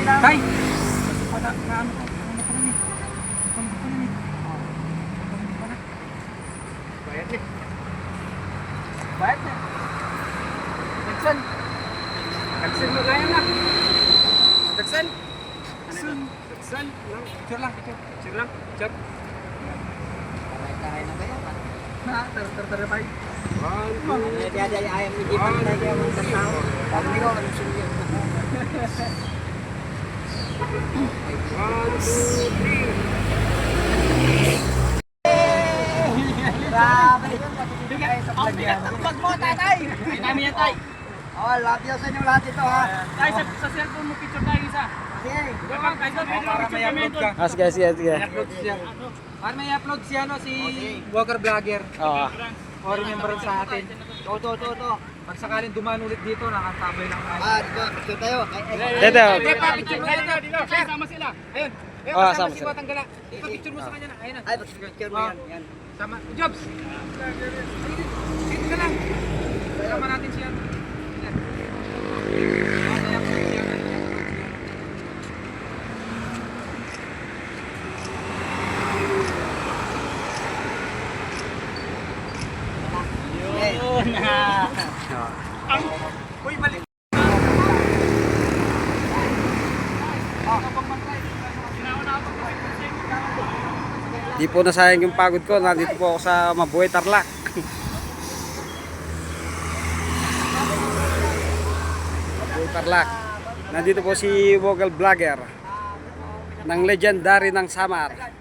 Tay! Ano ko? Ano ko rin eh. Ano ko rin eh. Ano ko na? Bayad eh. Bayad na. Dagsan. Dagsan mo gaya na. Dagsan. Dagsan. Dagsan. Picture lang. Picture lang. Picture. Karay na ba yan? Na, tar bay. Dia ayam ni jipan lagi yang tahu. Kami kok harus sendiri. 1, 2, 3. Grabe. Pag mo, tatay! Hindi namin yan, tay. Oh, love you sa inyo lahat ito ha. Tay, sa cellphone mo picture tayo isa. Sige. Para may upload ka. Sige. Upload siya. Para may upload siya, no, si Walker Vlogger. Oo. O remember sa atin. To. Pag sakaling dumaan ulit dito, nakatabay lang tayo. Dito, picture tayo. Dito. Hindi pa, picture mo dito. Sama sila. Ayun. Ayun, Oh, kasama sama si sila. Batanggala. Ipa-picture mo sa kanya na. Ayun na. Ay, picture mo yan. Yan. Sama. Jobs! Dito ka lang. Sama natin siya. Yan. Uy, balik. Di po nasayang yung pagod ko. Nandito po ako sa Mabuhay Tarlac. Mabuhay Tarlac. Nandito po si Vogel Vlogger ng legendary ng Samar.